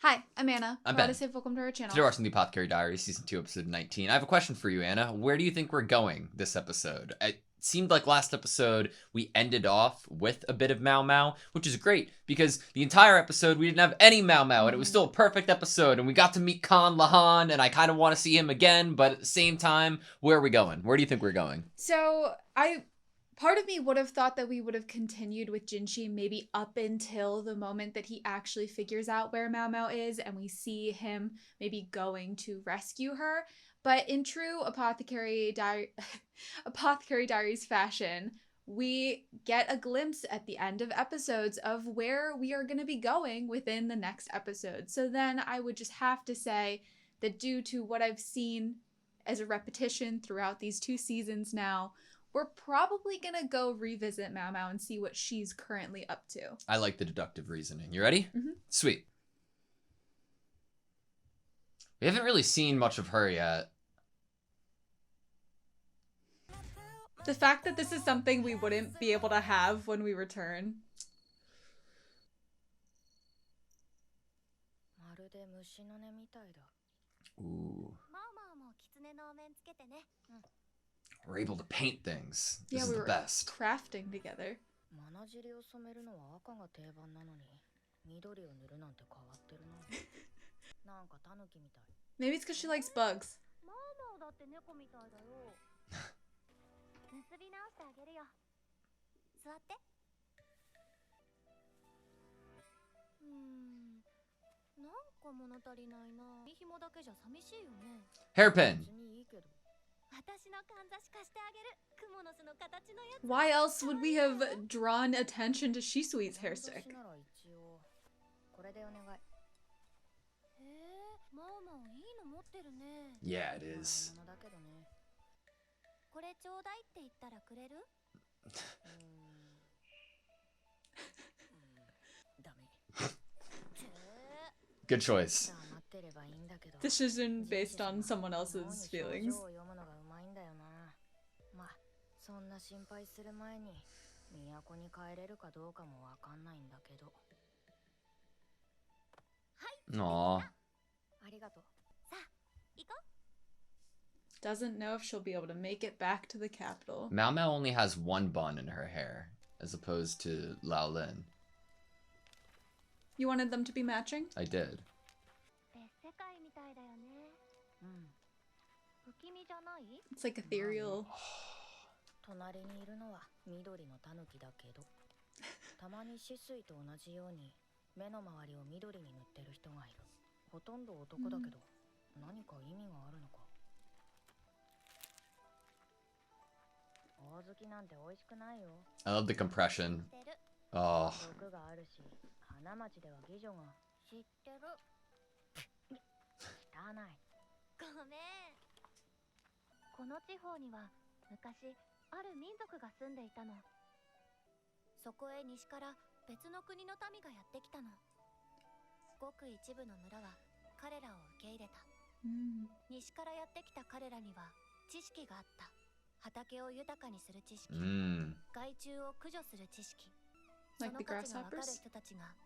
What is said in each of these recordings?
Hi, I'm Anna. I'm Ben. AutoSave, welcome to our channel. Today we're watching the Apothecary Diaries, Season 2, Episode 19. I have a question for you, Anna. Where do you think we're going this episode? It seemed like last episode we ended off with a bit of Mao Mao, which is great because the entire episode we didn't have any Mao Mao, and it was still a perfect episode, and we got to meet Khan Lahan, and I kind of want to see him again, but at the same time, where are we going? Where do you think we're going? So, part of me would have thought that we would have continued with Jinshi maybe up until the moment that he actually figures out where Mao Mao is and we see him maybe going to rescue her. But in true Apothecary Diaries fashion, we get a glimpse at the end of episodes of where we are going to be going within the next episode. So then I would just have to say that due to what I've seen as a repetition throughout these 2 seasons now, we're probably gonna go revisit Mao Mao and see what she's currently up to. I like the deductive reasoning. You ready? Mm-hmm. Sweet. We haven't really seen much of her yet. The fact that this is something we wouldn't be able to have when we return. Ooh. We're able to paint things. This is the best. Crafting together. Maybe it's because she likes bugs. Hairpin. Why else would we have drawn attention to Shisui's hair stick? Yeah, it is. Good choice. Decision based on someone else's feelings. Aww. Doesn't know if she'll be able to make it back to the capital. Mao Mao only has one bun in her hair, as opposed to Lao Lin. You wanted them to be matching? I did. It's like ethereal. I love the compression. Oh. この地方には昔ある民族が住んでいたの。そこへ西から別の国の民がやってきたの。ごく一部の村は彼らを受け入れた。西からやってきた彼らには知識があった。畑を豊かにする知識、害虫を駆除する知識。その価値がわかる人たちが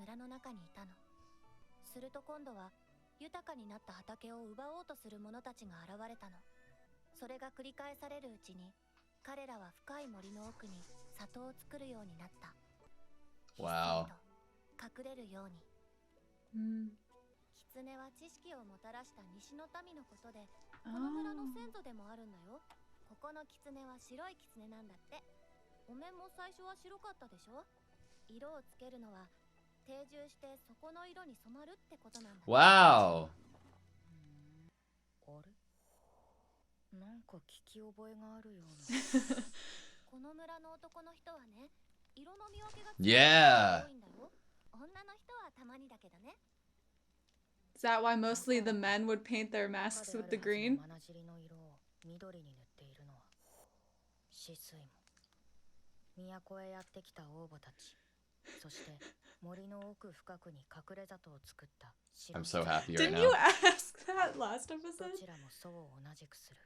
村の中にいたの。すると今度は豊かになった畑を奪おうとする者たちが現れたの。それが繰り返されるうちに彼らは深い森の奥に里を作るようになった。Wow. 隠れるように。狐は知識をもたらした西の民のことで、この村の先祖でもあるんだよ。ここの狐は白い狐なんだって。お面も最初は白かったでしょ。色をつけるのは定住してそこの色に染まるってことなんだ。Wow. なんか聞き覚えがあるような。この村の男の人はね、色の見分けが強いんだよ。女の人はたまにだけどね。Is that why mostly the men would paint their masks with the green? 緑に塗っているのは止水も都へやってきた王母たち、そして森の奥深くに隠れ里を作った。 I'm so happy right Didn't now. you ask that last episode? どちらもそう同じくする。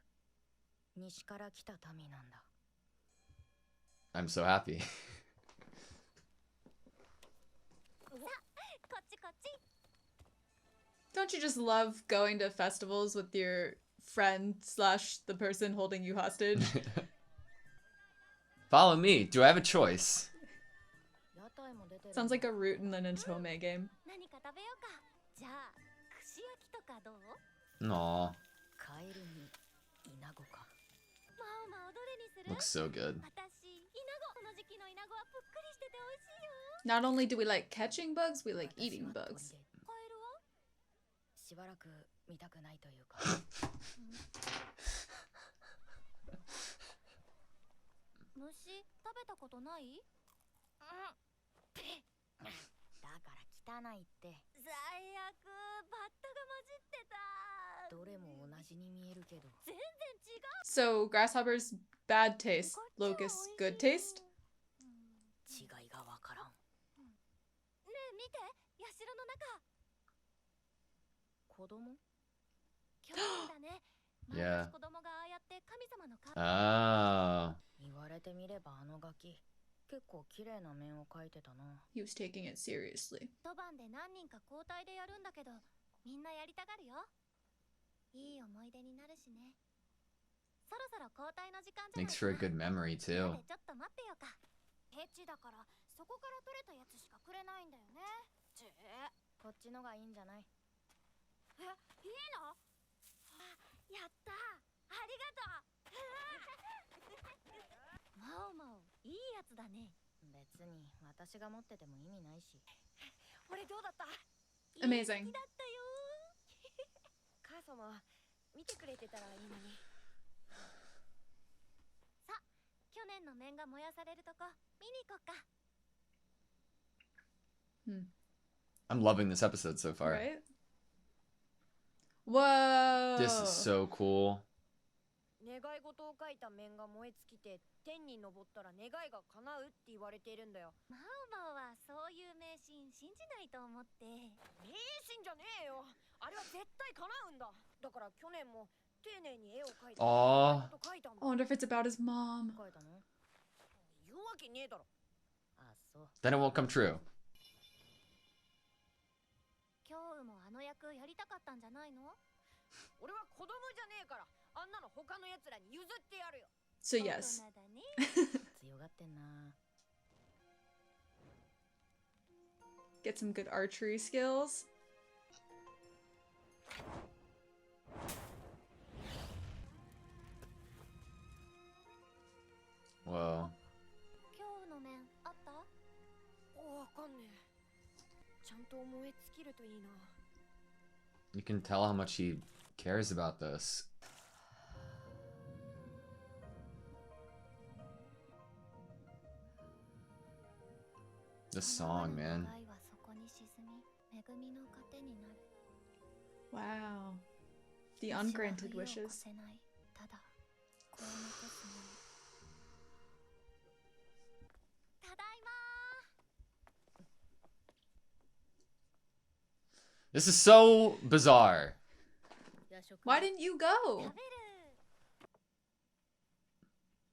西から来た民なんだ。 I'm so happy. こっちこっち。don't you just love going to festivals with your friend slash the person holding you hostage? Follow me. Do I have a choice? Sounds like a root in an Otome game. 何か食べようか。じゃあ串焼きとかどう？ Aw. カエルにイナゴか。マオマオどれにする？ Looks so good. 私イナゴ。この時期のイナゴはぷっくりしてて美味しいよ。 Not only do we like catching bugs, we like eating bugs. カエルは？しばらく見たくないというか。虫食べたことない？だから汚いって。最悪、バッタが混じってた。どれも同じに見えるけど。全然違う。 So, grasshoppers, bad taste. Locusts, good taste? 違いがわからん。ねえ見て、社の中。子供？去年だね。Yeah. 子供がああやって神様の顔。Ah. 言われてみればあのガキ。結構綺麗な面を描いてたな。 He was taking it seriously. 一晩で何人か交代でやるんだけど、みんなやりたがるよ。いい思い出になるしね。そろそろ交代の時間じゃないかな。 Makes for a good memory too. ちょっと待ってよか。ペチだからそこから取れたやつしかくれないんだよね。こっちのがいいんじゃない？え、いいの？やったー。ありがとう。マオマオ、いいやつだね。別に私が持ってても意味ないし。俺どうだった？ Amazing. いいだったよ。母様、見てくれてたらいいのに。さ、去年の面が燃やされるとこ見に行こっか。I'm loving this episode so far. Right? Whoa! This is so cool. 願い事を書いた面が燃え尽きて天に昇ったら願いが叶うって言われているんだよ。マオマオはそういう迷信信じないと思って。迷信じゃねえよ。あれは絶対叶うんだ。だから去年も丁寧に絵を描いて。Aw. I wonder if it's about his mom. 描いたの？言うわけねえだろ。あ、そう。 Then it won't come true. 今日もあの役やりたかったんじゃないの？俺は子供じゃねえから。あんなの他の奴らに譲ってやるよ。 So, yes. 強がってんな。 Get some good archery skills. Whoa. 今日の面あった？わかんねえ。ちゃんと燃え尽きるといいな。 You can tell how much he cares about this. The song, man. Wow. The ungranted wishes. This is so bizarre. Why didn't you go?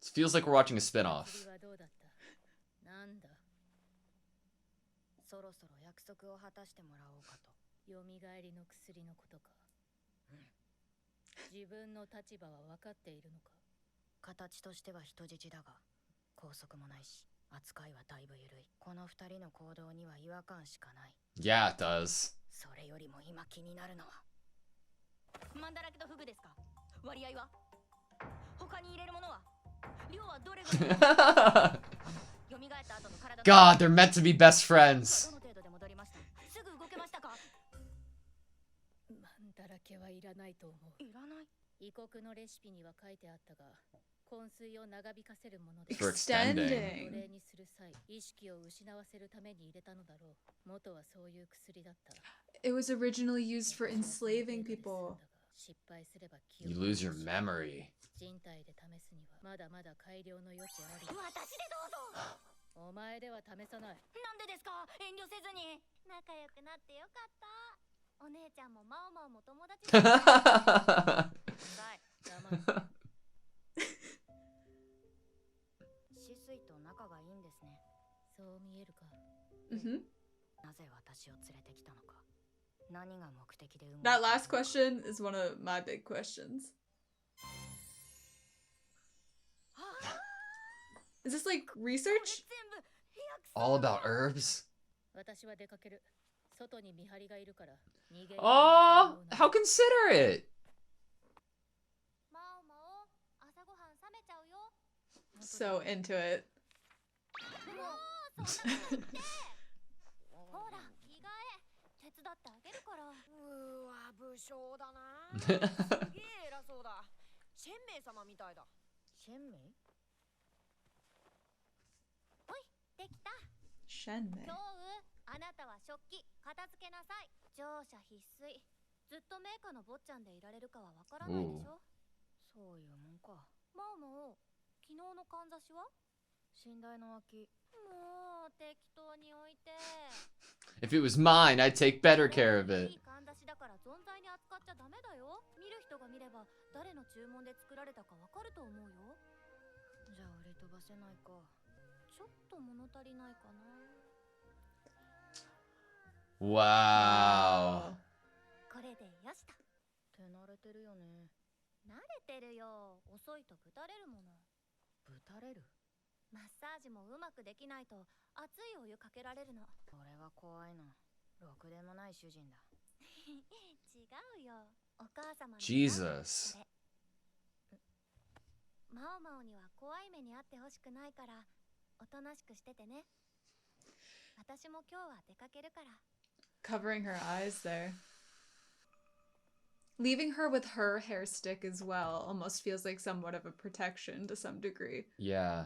It feels like we're watching a spin-off. そろそろ約束を果たしてもらおうかと。よみがえりの薬のことか。自分の立場は分かっているのか。形としては人質だが、拘束もないし、扱いはだいぶ緩い。この二人の行動には違和感しかない。 Yeah, it does. それよりも今気になるのは、マンだらけとフグですか？割合は？他に入れるものは？量はどれぐらい？ God, they're meant to be best friends. どの程度で戻りました？すぐ動けましたか？マンだらけはいらないと思う。いらない？異国のレシピには書いてあったが、昏睡を長引かせるもので。 For extending. 奴隷にする際、意識を失わせるために入れたのだろう。元はそういう薬だった。 It was originally used for enslaving people. 失敗すれば記憶。 You lose your memory. 人体で試すにはまだまだ改良の余地あり。私でどうぞ。お前では試さない。なんでですか？遠慮せずに。仲良くなってよかった。お姉ちゃんもマオマオも友達だ。シスイと仲がいいんですね。そう見えるか。Mm-hmm. なぜ私を連れてきたのか。That last question is one of my big questions. Is this like research? All about herbs? Oh, how considerate! So into it. Shenmei. あなたは食器片付けなさい。乗車必須。ずっとメーカーの坊ちゃんでいられるかはわからないでしょ。そういうもんか。ママ、昨日のかんざしは？寝台の脇。もう適当に置いて。If it was mine, I'd take better care of it. いいかんざしだから存在に扱っちゃダメだよ。見る人が見れば誰の注文で作られたかわかると思うよ。じゃあ売り飛ばせないか。ちょっと物足りないかな。 Wow. これでよしと。手慣れてるよね。慣れてるよ。遅いとぶたれるもの。ぶたれる？マッサージもうまくできないと熱いお湯かけられるの。これは怖いな。ろくでもない主人だ。違うよ。お母様の。Jesus. マオマオには怖い目にあってほしくないから、おとなしくしててね。私も今日は出かけるから。 Covering her eyes there. Leaving her with her hair stick as well almost feels like somewhat of a protection to some degree. Yeah.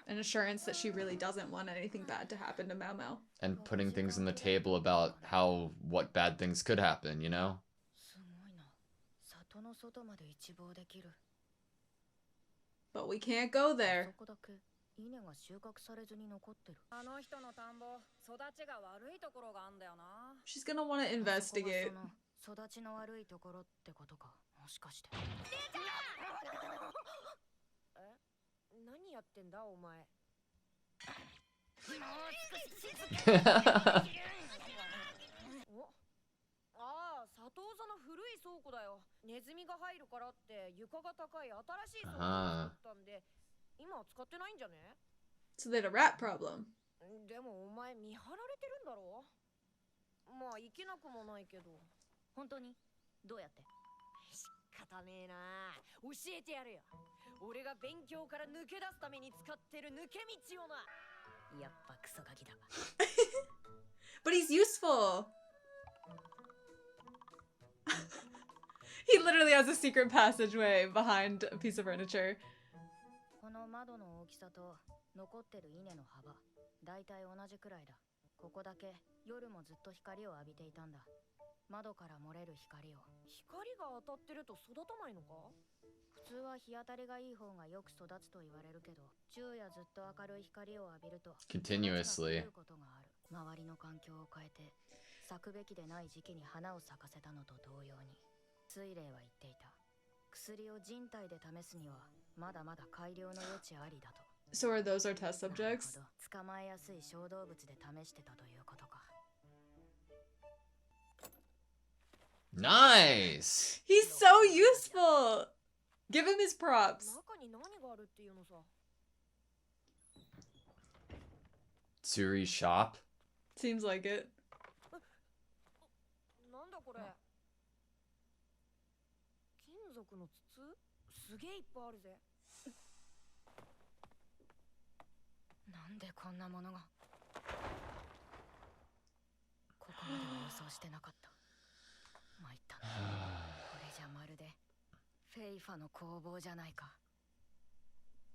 An assurance that she really doesn't want anything bad to happen to Mao Mao. And putting things on the table about what bad things could happen, you know? But we can't go there. She's gonna want to investigate. 育ちの悪いところってことか。もしかして。え？何やってんだお前。お？ああ、佐藤座の古い倉庫だよ。ネズミが入るからって床が高い新しい倉庫を作ったんで、今は使ってないんじゃね？ So they had a rat problem. でもお前見張られてるんだろ？まあ行けなくもないけど。 本当にどうやって？仕方ねえな。教えてやるよ。俺が勉強から抜け出すために使ってる抜け道をな。やっぱクソガキだ。But he's useful. He literally has a secret passageway behind a piece of furniture. この窓の大きさと残ってる稲の幅、だいたい同じくらいだ。ここだけ夜もずっと光を浴びていたんだ。 窓から漏れる光を。光が当たってると育たないのか？普通は日当たりがいい方がよく育つと言われるけど、昼夜ずっと明るい光を浴びると continuously ことがある。周りの環境を変えて咲くべきでない時期に花を咲かせたのと同様に、水霊は言っていた。薬を人体で試すにはまだまだ改良の余地ありだと。So are those our test subjects? 捕まえやすい小動物で試してたということか。 Nice! He's so useful! Give him his props. Tsuri's shop? Seems like it.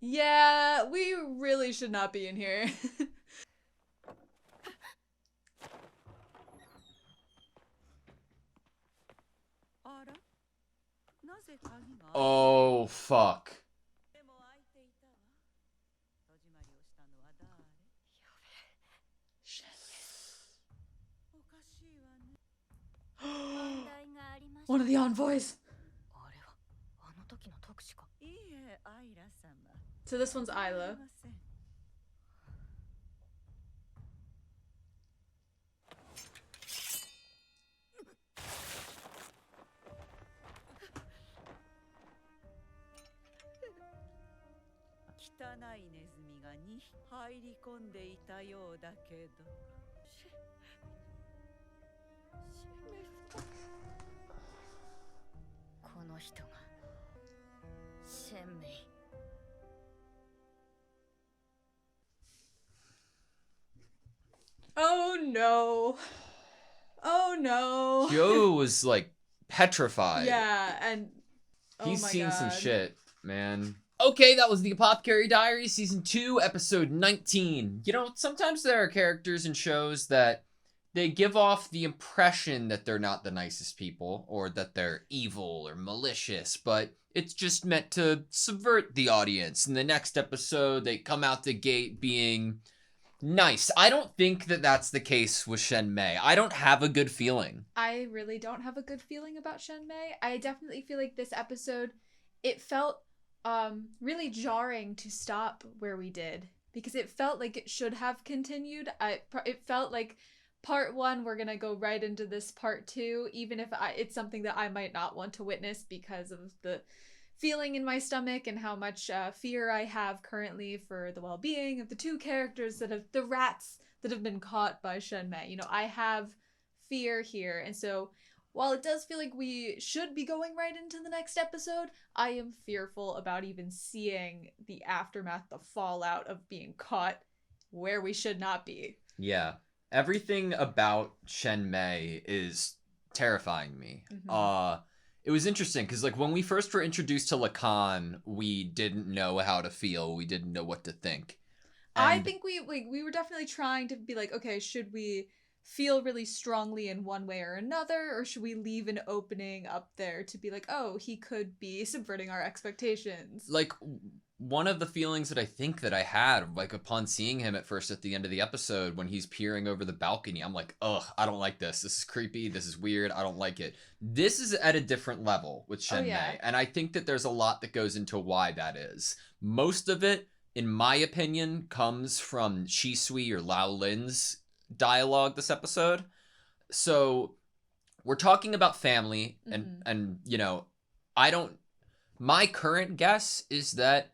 Yeah, we really should not be in here. Oh, fuck. One of the envoys. So this one's Isla. いネズミが2匹入り込んでいたようだけど。この人がシェンメイ。Oh no. Oh no. Joe was like petrified. Yeah, and He's my seen some God. shit, man. Okay, that was the Apothecary Diaries Season 2, Episode 19. You know, sometimes there are characters in shows that they give off the impression that they're not the nicest people, or that they're evil or malicious, but it's just meant to subvert the audience. In the next episode, they come out the gate being nice. I don't think that that's the case with Shen Mei. I don't have a good feeling. I really don't have a good feeling about Shen Mei. I definitely feel like this episode, it felt really jarring to stop where we did, because it felt like it should have continued. It felt like part 1, we're gonna go right into this part 2, even if it's something that I might not want to witness because of the feeling in my stomach and how much fear I have currently for the well-being of the 2 characters the rats that have been caught by Shen Mei. You know, I have fear here, and so while it does feel like we should be going right into the next episode, I am fearful about even seeing the aftermath, the fallout of being caught where we should not be. Yeah. Everything about Shen Mei is terrifying me. Mm-hmm. It was interesting because, like, when we first were introduced to Lacan, we didn't know how to feel. We didn't know what to think. I think we were definitely trying to be like, okay, should we feel really strongly in one way or another, or should we leave an opening up there to be like, oh, he could be subverting our expectations? Like, one of the feelings that I think that I had, like, upon seeing him at first at the end of the episode when he's peering over the balcony, I'm like, ugh, I don't like this. This is creepy. This is weird. I don't like it. This is at a different level with Shen Mei, and I think that there's a lot that goes into why that is. Most of it, in my opinion, comes from Shisui or Lao Lin's dialogue this episode. So we're talking about family, and you know, my current guess is that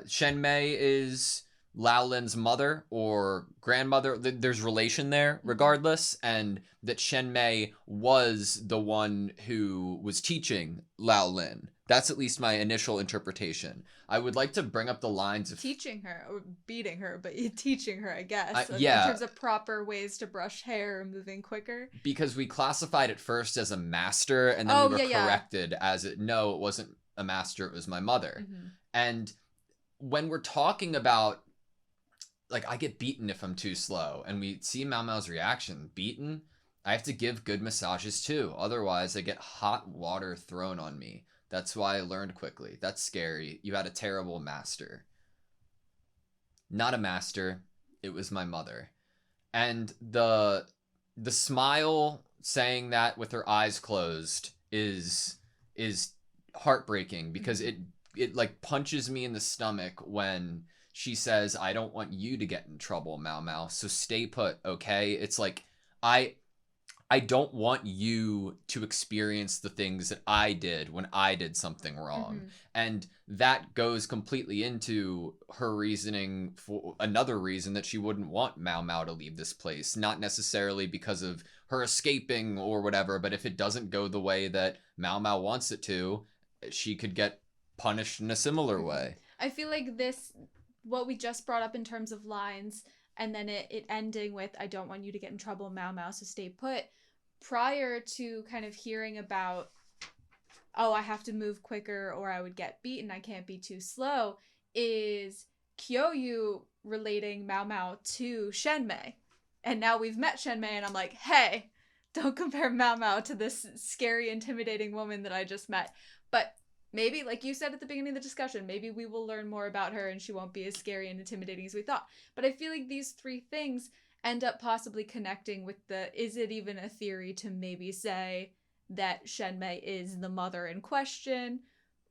Shen Mei is Lao Lin's mother or grandmother. There's relation there regardless, and that Shen Mei was the one who was teaching Lao Lin. That's at least my initial interpretation. I would like to bring up the lines of teaching her or beating her, but teaching her, I guess. Yeah. In terms of proper ways to brush hair or moving quicker. Because we classified it first as a master, and then we were corrected as it wasn't a master, it was my mother. And when we're talking about, like, I get beaten if I'm too slow, and we see Mao Mao's reaction, beaten, I have to give good massages too. Otherwise, I get hot water thrown on me. That's why I learned quickly. That's scary. You had a terrible master. Not a master. It was my mother. And the smile saying that with her eyes closed is heartbreaking, because it like punches me in the stomach when she says, I don't want you to get in trouble, Mao Mao, so stay put, okay? It's like, I don't want you to experience the things that I did when I did something wrong. And that goes completely into her reasoning for another reason that she wouldn't want Mao Mao to leave this place. Not necessarily because of her escaping or whatever, but if it doesn't go the way that Mao Mao wants it to, she could get punished in a similar way. I feel like what we just brought up in terms of lines, and then it ending with, I don't want you to get in trouble, Mao Mao, so stay put. Prior to kind of hearing about, oh, I have to move quicker or I would get beaten, I can't be too slow, is Kyoyu relating Mao Mao to Shen Mei. And now we've met Shen Mei, and I'm like, hey, don't compare Mao Mao to this scary, intimidating woman that I just met. But maybe, like you said at the beginning of the discussion, maybe we will learn more about her and she won't be as scary and intimidating as we thought. But I feel like these 3 things end up possibly connecting with is it even a theory to maybe say that Shen Mei is the mother in question,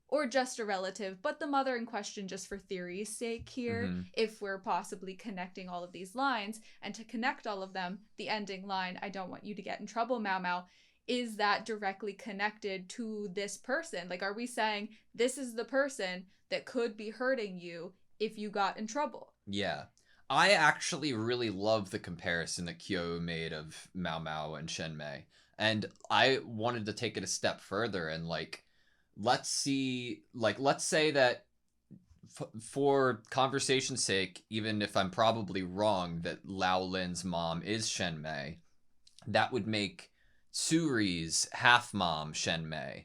or just a relative, but the mother in question just for theory's sake here, if we're possibly connecting all of these lines. And to connect all of them, the ending line, I don't want you to get in trouble, Mao Mao, is that directly connected to this person? Like, are we saying this is the person that could be hurting you if you got in trouble. Yeah. I actually really love the comparison that Kyo made of Mao Mao and Shenmei. And I wanted to take it a step further and like let's say that for conversation's sake, even if I'm probably wrong that Lao Lin's mom is Shenmei, that would make Suri's half mom Shenmei.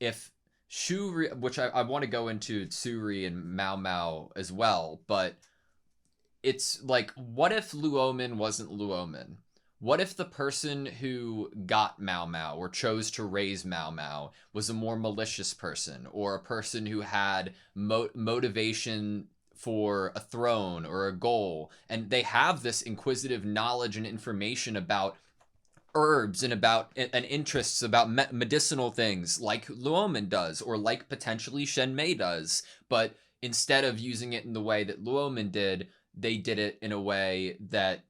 If Shuri, which I want to go into Suri and Mao Mao as well, but it's like, what if Luomin wasn't Luomin? What if the person who got Mao Mao or chose to raise Mao Mao was a more malicious person, or a person who had motivation for a throne or a goal, and they have this inquisitive knowledge and information about herbs and about and interests about medicinal things like Luomin does, or like potentially Shenmei does, but instead of using it in the way that Luomin did, they did it in a way that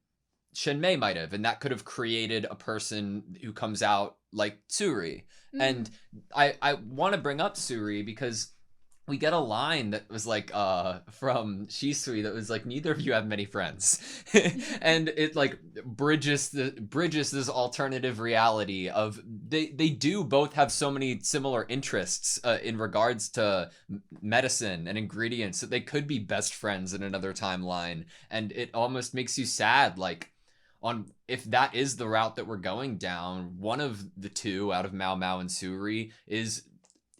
Shenmei might have, and that could have created a person who comes out like Suri. And I want to bring up Suri because we get a line that was like from Shisui that was like, neither of you have many friends. And it like bridges this alternative reality of they do both have so many similar interests in regards to medicine and ingredients that they could be best friends in another timeline. And it almost makes you sad, like, on if that is the route that we're going down, one of the two out of Mao Mao and Suri is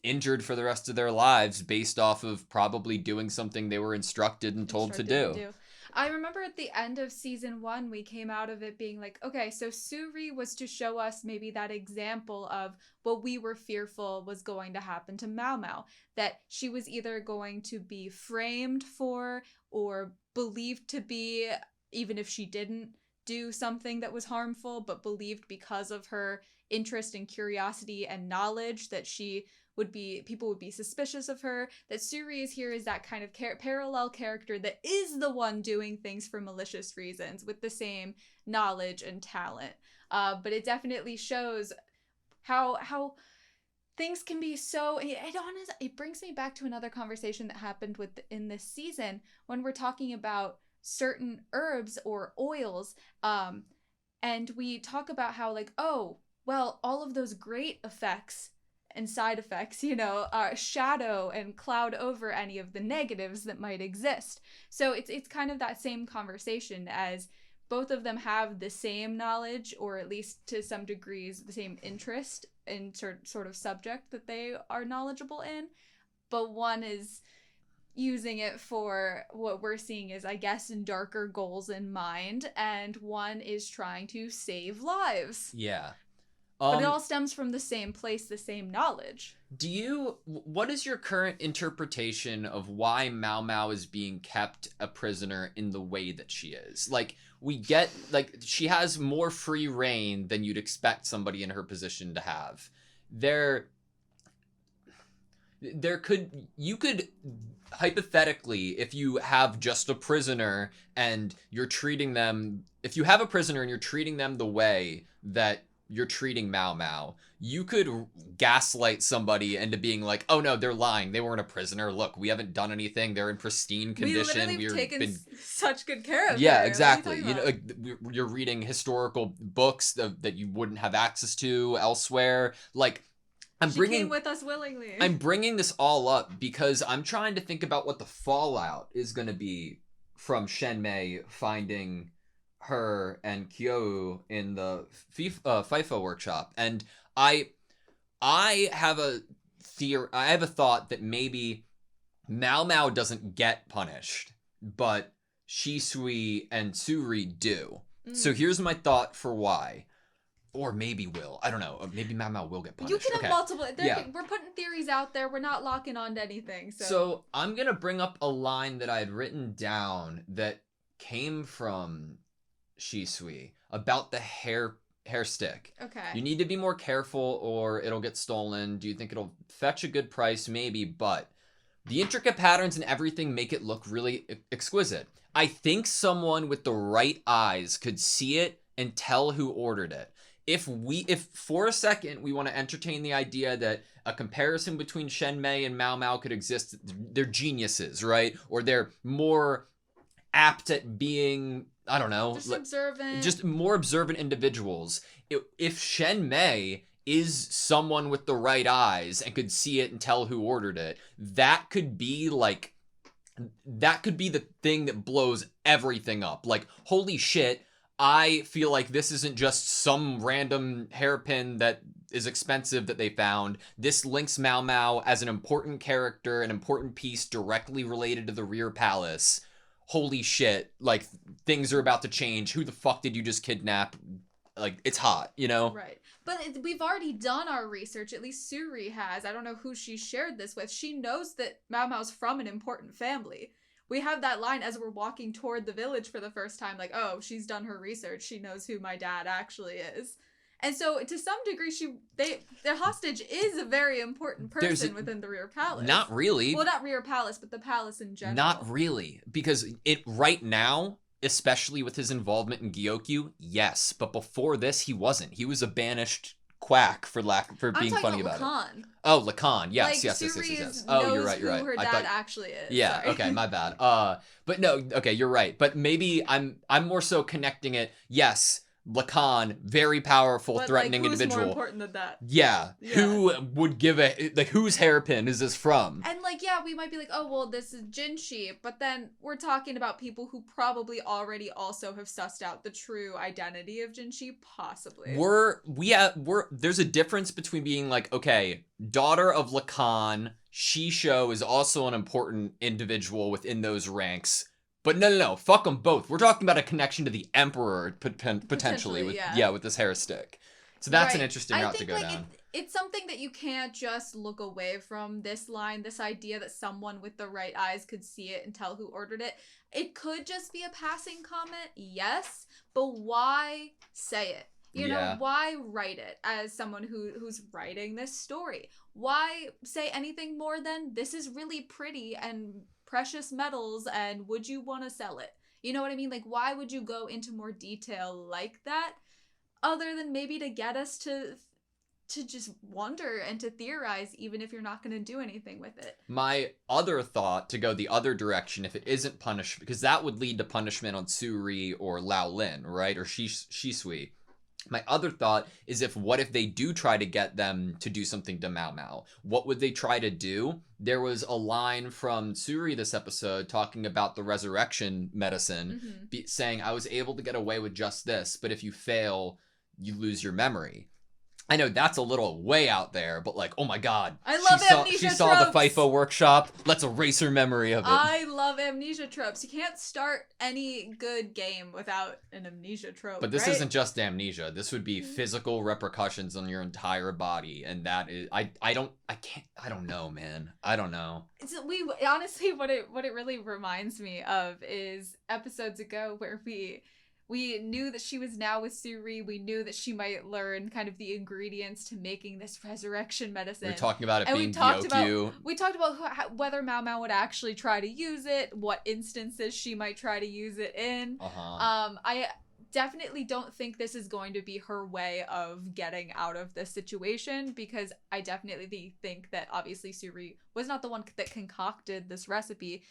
injured for the rest of their lives based off of probably doing something they were instructed and told to do. I remember at the end of season 1, we came out of it being like, okay, so Suri was to show us maybe that example of what we were fearful was going to happen to Mao Mao, that she was either going to be framed for or believed to be, even if she didn't do something that was harmful, but believed because of her interest and curiosity and knowledge that people would be suspicious of her. That Suri is here as that kind of parallel character that is the one doing things for malicious reasons with the same knowledge and talent. But it definitely shows how things can be so. It brings me back to another conversation that happened in this season when we're talking about certain herbs or oils, and we talk about how, like, oh, well, all of those great effects and side effects, shadow and cloud over any of the negatives that might exist. So it's kind of that same conversation, as both of them have the same knowledge, or at least to some degrees the same interest in sort of subject that they are knowledgeable in, but one is using it for what we're seeing is, I guess, darker goals in mind, and one is trying to save lives. Yeah. But it all stems from the same place, the same knowledge. What is your current interpretation of why Mao Mao is being kept a prisoner in the way that she is? Like, we get, like, she has more free reign than you'd expect somebody in her position to have. You could hypothetically, if you have just a prisoner and you're treating them, if you have a prisoner and you're treating them the way that you're treating Mao Mao, you could gaslight somebody into being like, oh no, they're lying, they weren't a prisoner, look, we haven't done anything, they're in pristine condition, we've taken such good care of yeah her. Exactly. You're reading historical books that you wouldn't have access to elsewhere. Like, She came with us willingly. I'm bringing this all up because I'm trying to think about what the fallout is going to be from Shenmei finding her and Kyo in the FIFO workshop. And I have a theory. I have a thought that maybe Mao Mao doesn't get punished, but Shisui and Suri do. So here's my thought for why. Or maybe will. I don't know. Maybe Mao Mao will get punished. You can have multiple. Yeah. We're putting theories out there. We're not locking on to anything. So I'm going to bring up a line that I had written down that came from Shisui about the hair stick. Okay. You need to be more careful or it'll get stolen. Do you think it'll fetch a good price? Maybe, but the intricate patterns and everything make it look really exquisite. I think someone with the right eyes could see it and tell who ordered it. if for a second we want to entertain the idea that a comparison between Shen Mei and Mao Mao could exist, they're geniuses, right? Or they're more apt at being, I don't know, just more observant individuals. If Shen Mei is someone with the right eyes and could see it and tell who ordered it, that could be the thing that blows everything up. Like, holy shit, I feel like this isn't just some random hairpin that is expensive that they found. This links Mao Mao as an important character, an important piece directly related to the Rear Palace. Holy shit, like, things are about to change. Who the fuck did you just kidnap? Like, it's hot, you know? Right. But we've already done our research. At least Suri has. I don't know who she shared this with. She knows that Mao Mao's from an important family. We have that line as we're walking toward the village for the first time, like, oh, she's done her research. She knows who my dad actually is. And so, to some degree, the hostage is a very important person within the Rear Palace. Not really. Well, not Rear Palace, but the palace in general. Not really. Because right now, especially with his involvement in Gyokyu, yes. But before this, he wasn't. He was a banished quack for being funny about Lacan. it. Oh, Lacan. Yes, like, yes. Oh, you're right. Who her dad actually is. Yeah. Sorry. Okay, my bad. But no. Okay, you're right. But maybe I'm more so connecting it. Yes. Lacan, very powerful, but, threatening who's individual. More important than that? Yeah. Who would give whose hairpin is this from? And we might be like, oh well, this is Jinshi, but then we're talking about people who probably already also have sussed out the true identity of Jinshi, possibly. There's a difference between being like, okay, daughter of Lacan, Shisho is also an important individual within those ranks. But no, fuck them both. We're talking about a connection to the Emperor, potentially with this hair stick. So that's an interesting route to go down. It's something that you can't just look away from this line, this idea that someone with the right eyes could see it and tell who ordered it. It could just be a passing comment, yes, but why say it? You know, why write it as someone who's writing this story? Why say anything more than, this is really pretty and precious metals, and would you want to sell it? You know what I mean? Like, why would you go into more detail like that, other than maybe to get us to just wonder and to theorize, even if you're not going to do anything with it? My other thought, to go the other direction, if it isn't punishment, because that would lead to punishment on Suri or Lao Lin, right? Or Shisui. My other thought is, what if they do try to get them to do something to Mao Mao? What would they try to do? There was a line from Tsuri this episode talking about the resurrection medicine, saying, I was able to get away with just this, but if you fail, you lose your memory. I know that's a little way out there, but like, oh my god. I love amnesia She saw the FIFO workshop. Let's erase her memory of it. I love amnesia tropes. You can't start any good game without an amnesia trope. But this isn't just amnesia. This would be physical repercussions on your entire body, and that is I don't know, man. I don't know. So honestly, what it really reminds me of is episodes ago where we knew that she was now with Suri. We knew that she might learn kind of the ingredients to making this resurrection medicine. We're talking about it being Gyokyu. We talked about whether Mao Mao would actually try to use it, what instances she might try to use it in. I definitely don't think this is going to be her way of getting out of this situation, because I definitely think that obviously Suri was not the one that concocted this recipe.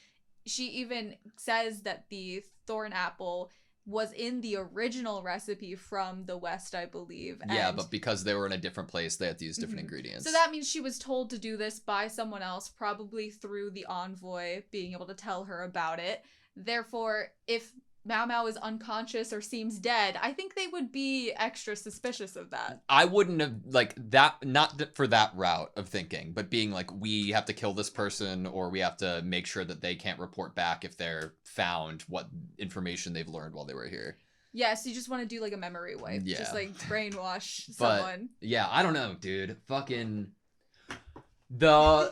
She even says that the thorn apple was in the original recipe from the West, I believe. Yeah, but because they were in a different place, they had to use different ingredients. So that means she was told to do this by someone else, probably through the envoy being able to tell her about it. Therefore, if Mao Mao is unconscious or seems dead, I think they would be extra suspicious of that. I wouldn't have, like, that, not for that route of thinking, but being like, we have to kill this person, or we have to make sure that they can't report back if they're found what information they've learned while they were here. Yeah, so you just want to do, like, a memory wipe. Yeah. Just, like, brainwash but, someone. Yeah, I don't know, dude. Fucking... The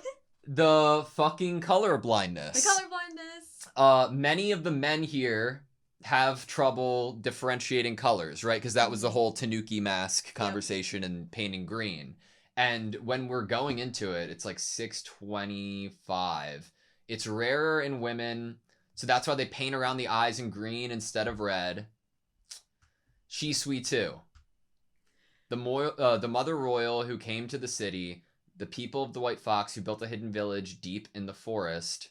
fucking color blindness. The color blindness. Many of the men here have trouble differentiating colors, right? Because that was the whole Tanuki mask conversation and painting green. And when we're going into it, it's like 625. It's rarer in women, so that's why they paint around the eyes in green instead of red. Shisui too. the Mother Royal who came to the city, the people of the White Fox who built a hidden village deep in the forest,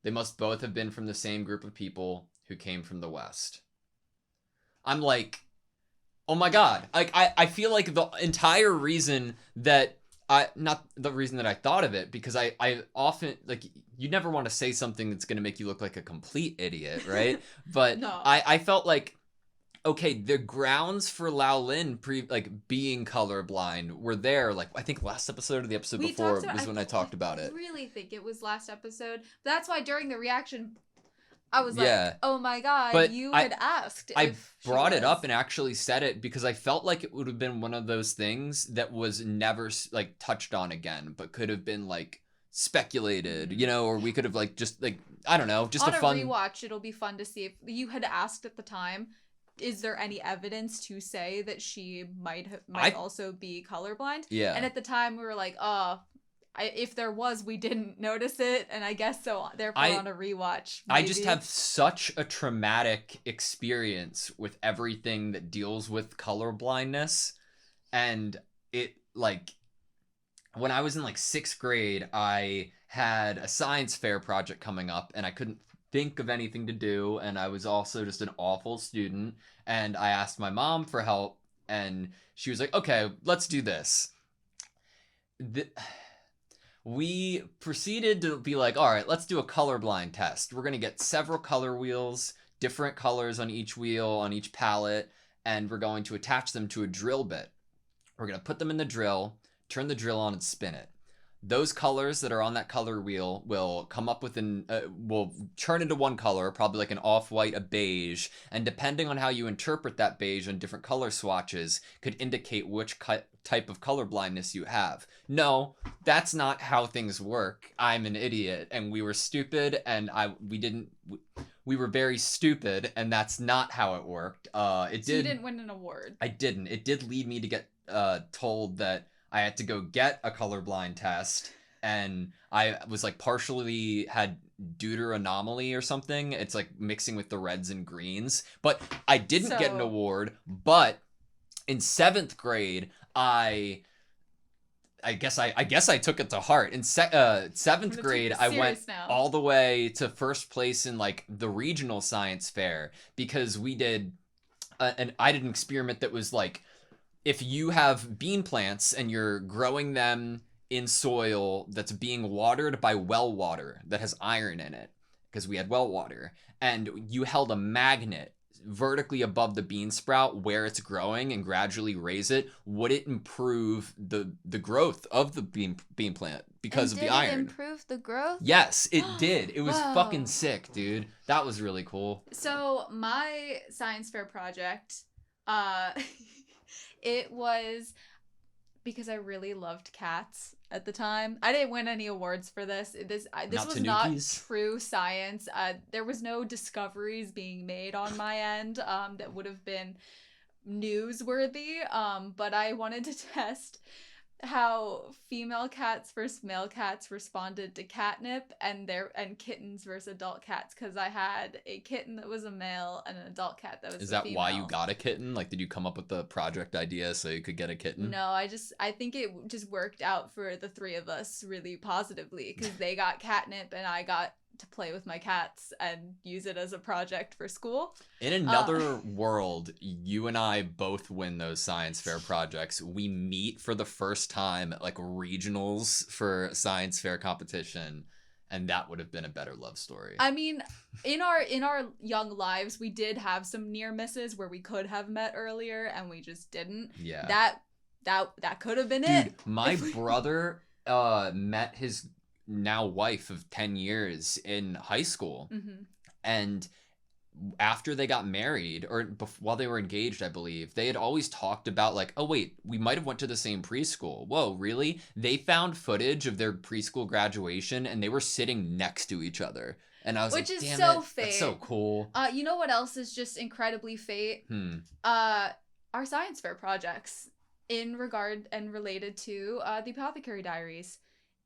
they must both have been from the same group of people who came from the West. I'm like, oh my god. Like, I feel like the entire reason that not the reason that I thought of it, because I often, like, you never want to say something that's going to make you look like a complete idiot, right? But No. I felt like, okay, the grounds for Lao Lin being colorblind were there. Like, I think last episode or the episode before was when I talked about it. I really think it was last episode. That's why during the reaction, I was Yeah. like, oh my god, But you had asked I if she brought it was. up and actually said it because I felt like it would have been one of those things that was never like touched on again, but could have been like speculated, you know, or we could have like just like, I don't know, just on a fun rewatch. It'll be fun to see if you had asked at the time. Is there any evidence to say that she might also be colorblind? Yeah. And at the time, we were like, oh, if there was, we didn't notice it, and I guess so. Therefore, on a rewatch, I just have such a traumatic experience with everything that deals with color blindness, and it, like, when I was in like 6th grade, I had a science fair project coming up, and I couldn't think of anything to do, and I was also just an awful student, and I asked my mom for help, and she was like, okay, let's do this. We proceeded to be like, all right, let's do a colorblind test. We're going to get several color wheels, different colors on each wheel, on each palette, and we're going to attach them to a drill bit. We're going to put them in the drill, turn the drill on, and spin it. Those colors that are on that color wheel will come up with will turn into one color, probably like an off-white, a beige, and depending on how you interpret that beige on different color swatches could indicate which type of color blindness you have. No, that's not how things work. I'm an idiot, and we were stupid, and we were very stupid, and that's not how it worked. You didn't win an award. I didn't. It did lead me to get told that I had to go get a colorblind test, and I was like partially had deuteranomaly or something. It's like mixing with the reds and greens, but I didn't get an award. But in 7th grade, I guess I took it to heart. In 7th grade, I went all the way to first place in like the regional science fair because we did, and I did an experiment that was like, if you have bean plants and you're growing them in soil that's being watered by well water that has iron in it, because we had well water, and you held a magnet vertically above the bean sprout where it's growing and gradually raise it, would it improve the growth of the bean plant because of the iron? Did it improve the growth? Yes, it did. It was fucking sick, dude. That was really cool. So my science fair project, it was because I really loved cats at the time. I didn't win any awards for this. This was not true science. There was no discoveries being made on my end that would have been newsworthy. But I wanted to test how female cats versus male cats responded to catnip and kittens versus adult cats, because I had a kitten that was a male and an adult cat that was a female. Is that why you got a kitten? Like, did you come up with the project idea so you could get a kitten? No, I think it just worked out for the three of us really positively, because they got catnip and I got to play with my cats and use it as a project for school. In another world, you and I both win those science fair projects. We meet for the first time at like regionals for science fair competition, and that would have been a better love story. I mean, in our young lives, we did have some near misses where we could have met earlier and we just didn't. Yeah. That could have been it. Dude, my brother met his now wife of 10 years in high school. Mm-hmm. And after they got married, or while they were engaged, I believe, they had always talked about like, oh wait, we might have went to the same preschool. Whoa, really? They found footage of their preschool graduation and they were sitting next to each other. And I was Which like, is damn so it, fate. That's so cool. You know what else is just incredibly fate? Our science fair projects in regard and related to the Apothecary Diaries.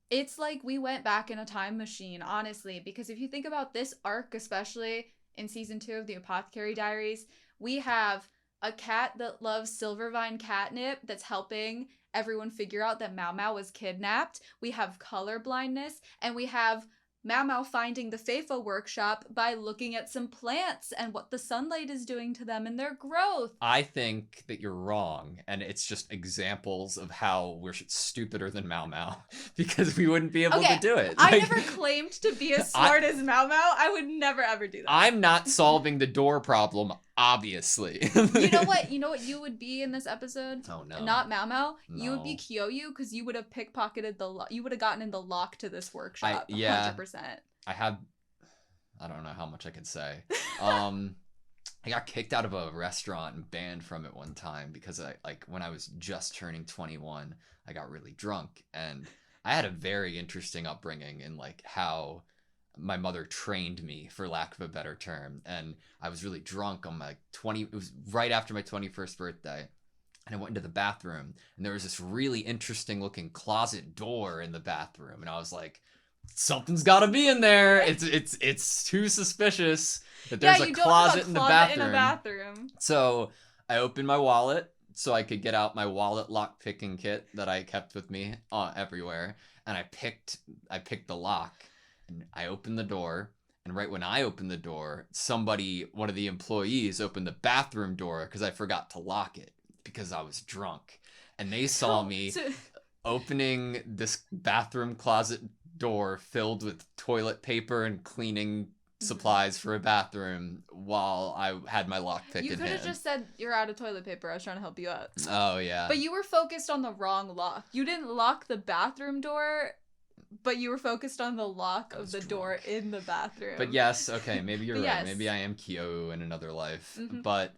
It's like we went back in a time machine, honestly, because if you think about this arc, especially in season 2 of the Apothecary Diaries, we have a cat that loves Silvervine catnip that's helping everyone figure out that Mao Mao was kidnapped. We have color blindness, and we have Mao Mao finding the Feifo workshop by looking at some plants and what the sunlight is doing to them and their growth. I think that you're wrong, and it's just examples of how we're stupider than Mao Mao because we wouldn't be able to do it. I never claimed to be as smart as Mao Mao. I would never ever do that. I'm not solving the door problem, obviously. You know what? You know what you would be in this episode? Oh no. Not Mao Mao. No. You would be Kyoyu because you would have pickpocketed the you would have gotten in the lock to this workshop. Yeah. 100%. I don't know how much I can say. I got kicked out of a restaurant and banned from it one time because when I was just turning 21, I got really drunk, and I had a very interesting upbringing in like how my mother trained me, for lack of a better term. And I was really drunk on my it was right after my 21st birthday. And I went into the bathroom, and there was this really interesting looking closet door in the bathroom. And I was like, something's got to be in there. It's too suspicious that there's a closet in the bathroom. So I opened my wallet so I could get out my wallet lock picking kit that I kept with me everywhere. And I picked the lock, and I opened the door. And right when I opened the door, one of the employees opened the bathroom door because I forgot to lock it because I was drunk. And they saw me opening this bathroom closet door filled with toilet paper and cleaning supplies for a bathroom while I had my lockpick in hand. You could have just said, you're out of toilet paper. I was trying to help you out. Oh, yeah. But you were focused on the wrong lock. You didn't lock the bathroom door, but you were focused on the lock of the door in the bathroom. But yes, okay, maybe you're right. Yes. Maybe I am Kyo in another life. Mm-hmm. But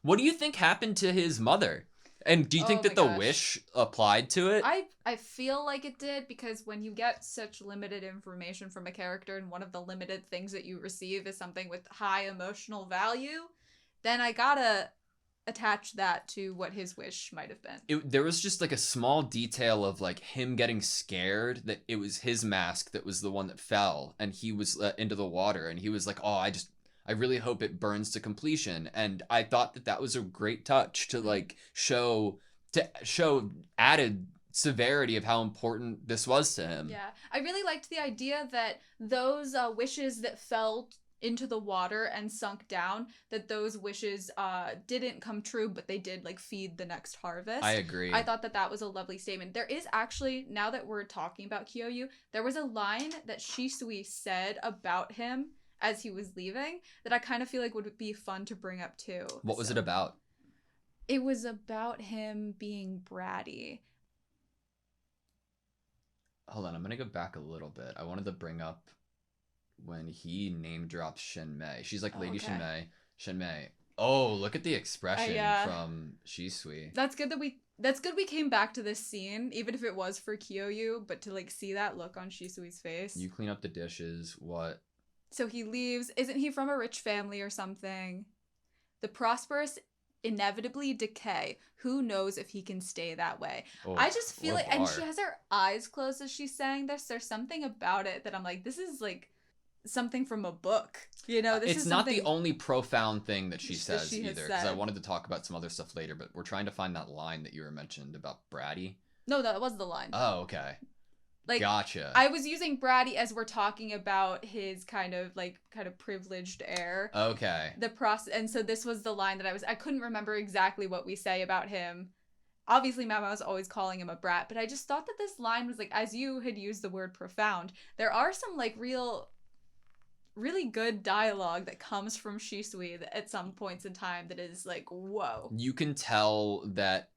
what do you think happened to his mother? And do you think that the wish applied to it? I feel like it did, because when you get such limited information from a character and one of the limited things that you receive is something with high emotional value, then I gotta attach that to what his wish might have been. There was just like a small detail of like him getting scared that it was his mask that was the one that fell, and he was into the water, and he was like, oh, I really hope it burns to completion. And I thought that was a great touch to like show added severity of how important this was to him. Yeah, I really liked the idea that those wishes that fell into the water and sunk down, that those wishes didn't come true, but they did like feed the next harvest. I agree. I thought that was a lovely statement. There is actually, now that we're talking about Kyoyu, there was a line that Shisui said about him as he was leaving that I kind of feel like would be fun to bring up too. What was it about? It was about him being bratty. Hold on, I'm gonna go back a little bit. I wanted to bring up when he name drops Shenmei. She's like, Lady okay. Shenmei. Oh, look at the expression from Shisui. That's good we came back to this scene, even if it was for Kyoyu, but to like see that look on Shisui's face. You clean up the dishes, what? So he leaves. Isn't he from a rich family or something? The prosperous inevitably decay. Who knows if he can stay that way? Oh, I just feel like, and she has her eyes closed as she's saying this. There's something about it that I'm like, this is like something from a book. You know, it's not the only profound thing that she says either. Because I wanted to talk about some other stuff later, but we're trying to find that line that you were mentioned about bratty. No, that was the line. Oh, okay. Like, gotcha. I was using bratty as we're talking about his kind of privileged air. Okay. And so this was the line that I couldn't remember exactly what we say about him. Obviously, Mama was always calling him a brat, but I just thought that this line was like, as you had used the word profound, there are some like really good dialogue that comes from Shisui at some points in time that is like, whoa. You can tell that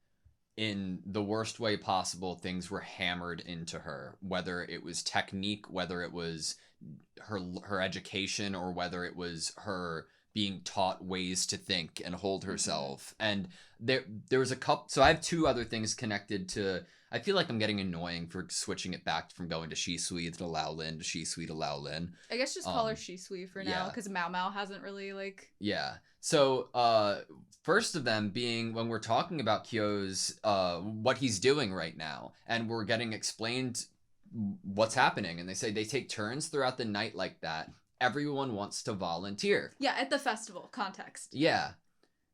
in the worst way possible, things were hammered into her, whether it was technique, whether it was her education, or whether it was her being taught ways to think and hold herself. And there was a couple. So I have two other things connected to. I feel like I'm getting annoying for switching it back from going to Shisui to Lao Lin to Shisui to Lao Lin. I guess just call her Shisui for now, because Mao Mao hasn't really like. Yeah. So first of them being when we're talking about Kyo's what he's doing right now, and we're getting explained what's happening, and they say they take turns throughout the night like that. Everyone wants to volunteer. Yeah, at the festival context. Yeah.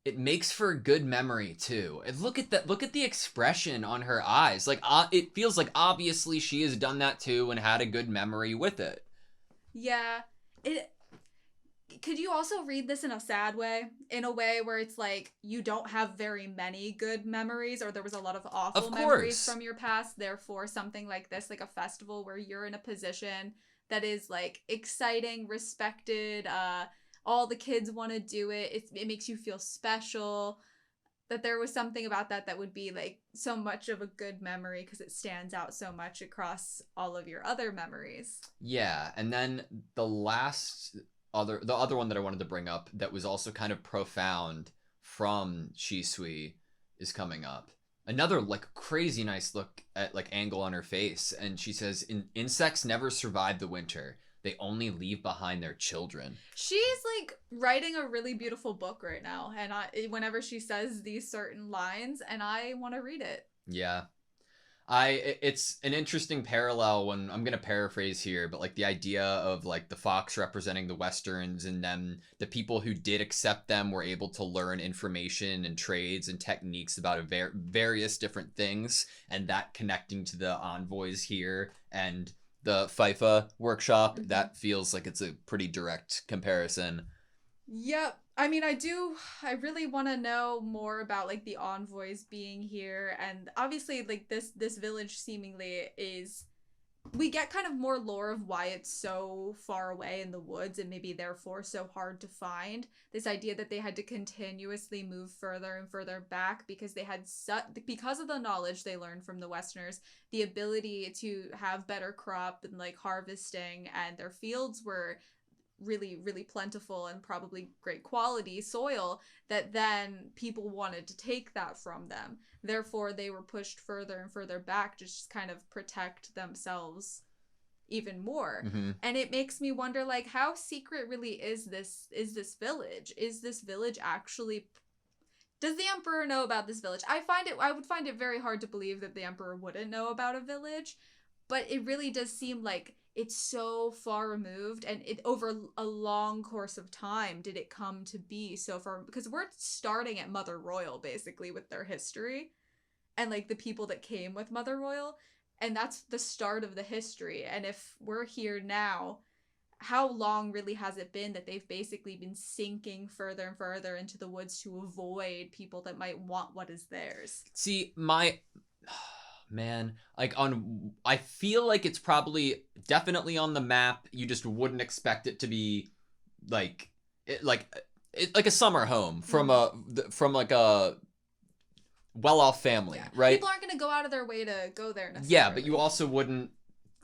It makes for a good memory too. And look at that. Look at the expression on her eyes. Like it feels like obviously she has done that too and had a good memory with it. Yeah. It could you also read this in a sad way? In a way where it's like you don't have very many good memories, or there was a lot of awful Of memories course. from your past, therefore something like this, like a festival where you're in a position that is like exciting, respected, all the kids want to do it. It makes you feel special. That there was something about that would be like so much of a good memory because it stands out so much across all of your other memories. Yeah, and then the other one that I wanted to bring up that was also kind of profound from Shisui is coming up. Another like crazy nice look at like angle on her face, and she says, Insects never survive the winter. They only leave behind their children." She's like writing a really beautiful book right now, and whenever she says these certain lines, and I want to read it. Yeah. It's an interesting parallel when I'm gonna paraphrase here, but like the idea of like the fox representing the westerns, and then the people who did accept them were able to learn information and trades and techniques about various different things, and that connecting to the envoys here and the FIFA workshop, Mm-hmm. that feels like it's a pretty direct comparison. Yep. I mean, I really want to know more about like the envoys being here, and obviously like this village seemingly is, we get kind of more lore of why it's so far away in the woods and maybe therefore so hard to find. This idea that they had to continuously move further and further back because they had because of the knowledge they learned from the Westerners, the ability to have better crop and like harvesting, and their fields were really, really plentiful and probably great quality soil, that then people wanted to take that from them. Therefore, they were pushed further and further back to just kind of protect themselves even more. Mm-hmm. And it makes me wonder, like, how secret really is this village? Is this village actually, does the emperor know about this village? I would find it very hard to believe that the emperor wouldn't know about a village, but it really does seem like it's so far removed, and it over a long course of time did it come to be so far, because we're starting at Mother Royal basically with their history and like the people that came with Mother Royal, and that's the start of the history. And if we're here now, how long really has it been that they've basically been sinking further and further into the woods to avoid people that might want what is theirs? See, man, like I feel like it's probably definitely on the map. You just wouldn't expect it to be like like a summer home from like a well-off family, Yeah. right? People aren't going to go out of their way to go there necessarily. Yeah, but you also wouldn't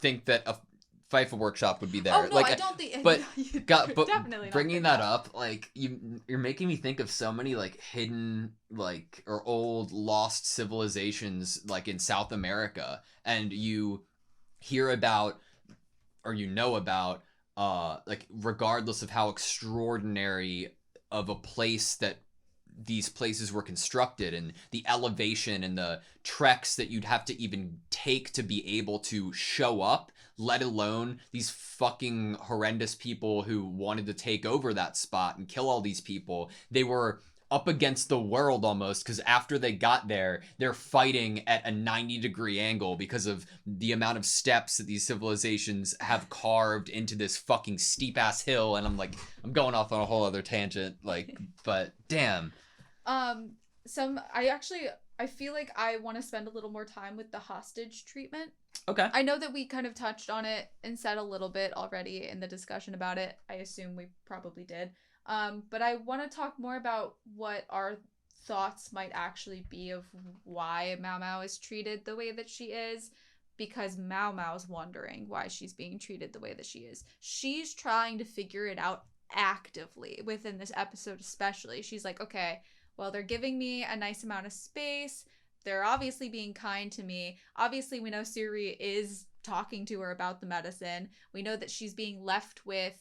think that a FIFA workshop would be there. Oh no, like, I don't think. but but definitely bringing that up, like you're making me think of so many like hidden like or old lost civilizations like in South America, and you hear about or you know about like regardless of how extraordinary of a place that these places were constructed, and the elevation and the treks that you'd have to even take to be able to show up, let alone these fucking horrendous people who wanted to take over that spot and kill all these people. They were up against the world almost, because after they got there, they're fighting at a 90-degree angle because of the amount of steps that these civilizations have carved into this fucking steep ass hill. And I'm like, I'm going off on a whole other tangent, like, but damn. I feel like I want to spend a little more time with the hostage treatment. Okay. I know that we kind of touched on it and said a little bit already in the discussion about it. I assume we probably did. But I want to talk more about what our thoughts might actually be of why Mao Mao is treated the way that she is, because Mao Mao's wondering why she's being treated the way that she is. She's trying to figure it out actively within this episode especially. She's like, okay, well, they're giving me a nice amount of space. They're obviously being kind to me. Obviously, we know Suri is talking to her about the medicine. We know that she's being left with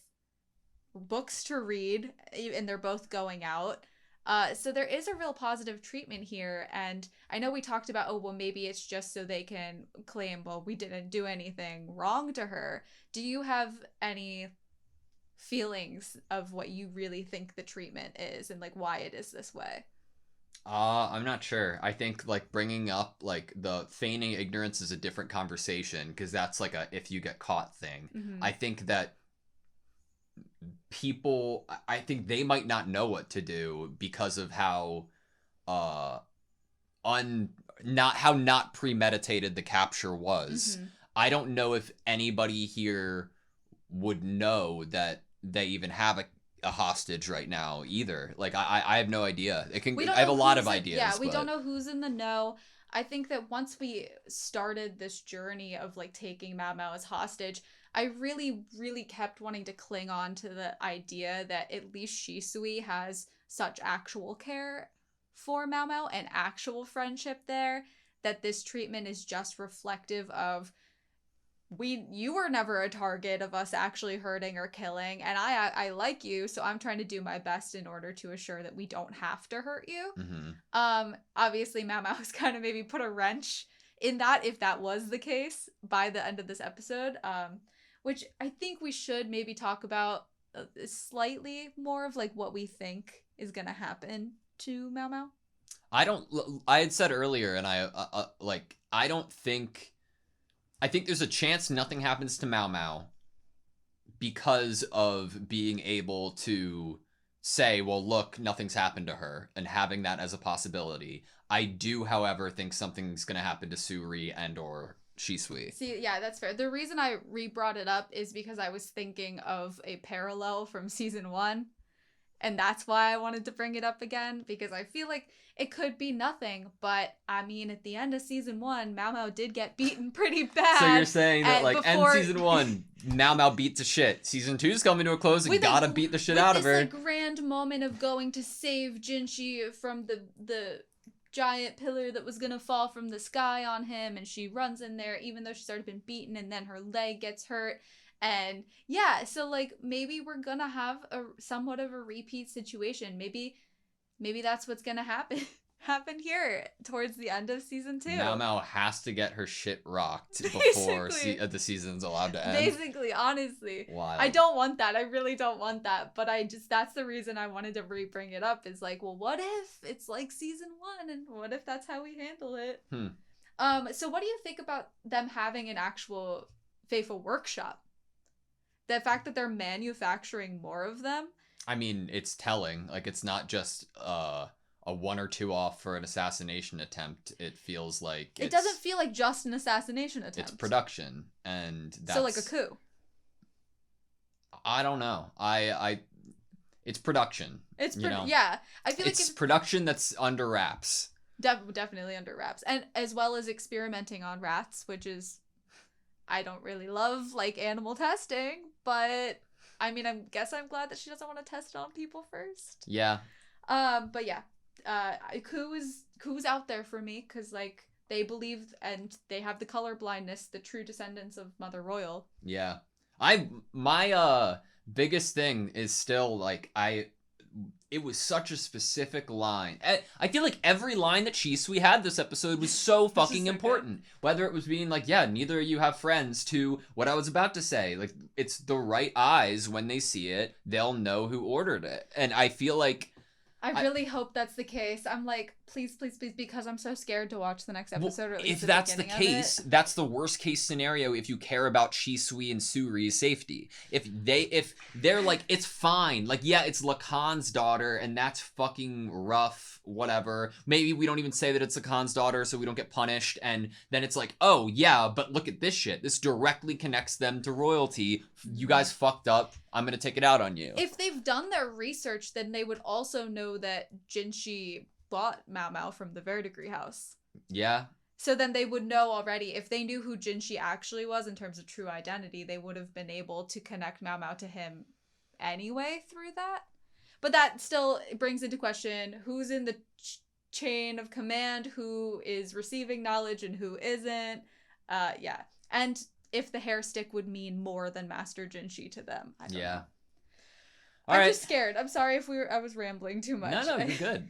books to read, and they're both going out. So there is a real positive treatment here. And I know we talked about, oh, well, maybe it's just so they can claim, well, we didn't do anything wrong to her. Do you have any feelings of what you really think the treatment is and like why it is this way? I'm not sure. I think like bringing up like the feigning ignorance is a different conversation because that's like a if you get caught thing. Mm-hmm. I think that people, I think they might not know what to do because of how uh un not how not premeditated the capture was. Mm-hmm. I don't know if anybody here would know that they even have a hostage right now either. Like I have no idea. It can We don't I have a know lot who's of in, ideas. yeah, we but don't know who's in the know. I think that once we started this journey of like taking Mao Mao as hostage, I really, really kept wanting to cling on to the idea that at least Shisui has such actual care for Mao Mao and actual friendship there, that this treatment is just reflective of you were never a target of us actually hurting or killing, and I like you, so I'm trying to do my best in order to assure that we don't have to hurt you. mm-hmm. Obviously Mao Mao has kind of maybe put a wrench in that if that was the case by the end of this episode, which I think we should maybe talk about slightly more of like what we think is gonna happen to Mao Mao. I had said earlier, and I don't think. I think there's a chance nothing happens to Mao Mao because of being able to say, well, look, nothing's happened to her, and having that as a possibility. I do, however, think something's going to happen to Suri and or Shisui. See, yeah, that's fair. The reason I re-brought it up is because I was thinking of a parallel from season 1, and that's why I wanted to bring it up again, because I feel like it could be nothing, but I mean, at the end of season 1, Mao Mao did get beaten pretty bad. So you're saying that, like, before... end season 1, Mao Mao beat the shit. Season 2's coming to a close and gotta beat the shit out of her. With this, like, grand moment of going to save Jinshi from the giant pillar that was gonna fall from the sky on him, and she runs in there even though she's already been beaten, and then her leg gets hurt. And yeah, so like maybe we're gonna have a somewhat of a repeat situation. Maybe that's what's gonna happen here towards the end of season 2. Mao Mao has to get her shit rocked before the season's allowed to end. Basically, honestly. Wild. I don't want that. I really don't want that. But that's the reason I wanted to bring it up, is like, well, what if it's like season 1, and what if that's how we handle it? So what do you think about them having an actual Faithful workshop? The fact that they're manufacturing more of them. I mean, it's telling. Like, it's not just a 1 or 2 off for an assassination attempt. It feels like it doesn't feel like just an assassination attempt. It's production, and that's... So like a coup. I don't know. It's production. Yeah. I feel it's production that's under wraps. Definitely under wraps, and as well as experimenting on rats, which is... I don't really love, like, animal testing, but I mean, I'm glad that she doesn't want to test it on people first. Yeah. But yeah, Ku's out there for me, because, like, they believe and they have the color blindness, the true descendants of Mother Royal. Yeah. My biggest thing is still, like, it was such a specific line. I feel like every line that Shisui had this episode was so fucking important. Good. Whether it was being like, yeah, neither of you have friends, to what I was about to say. Like, it's the right eyes. When they see it, they'll know who ordered it. And I feel like... I really hope that's the case. I'm like, please, please, please, because I'm so scared to watch the next episode. Or at least if that's the case, that's the worst case scenario if you care about Shisui and Suri's safety. If they're like, it's fine. Like, yeah, it's Lacan's daughter, and that's fucking rough, whatever. Maybe we don't even say that it's Lacan's daughter so we don't get punished, and then it's like, oh, yeah, but look at this shit. This directly connects them to royalty. You guys fucked up. I'm gonna take it out on you. If they've done their research, then they would also know that Jinshi bought Mao Mao from the Verdigris house. Yeah. So then they would know already. If they knew who Jinshi actually was in terms of true identity, they would have been able to connect Mao Mao to him anyway through that. But that still brings into question who's in the chain of command, who is receiving knowledge and who isn't. Yeah. And if the hair stick would mean more than Master Jinshi to them. I don't know. I'm just scared. I'm sorry if I was rambling too much. No, you're good.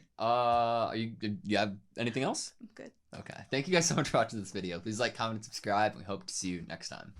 You have anything else? I'm good. Okay. Thank you guys so much for watching this video. Please like, comment, and subscribe. We hope to see you next time.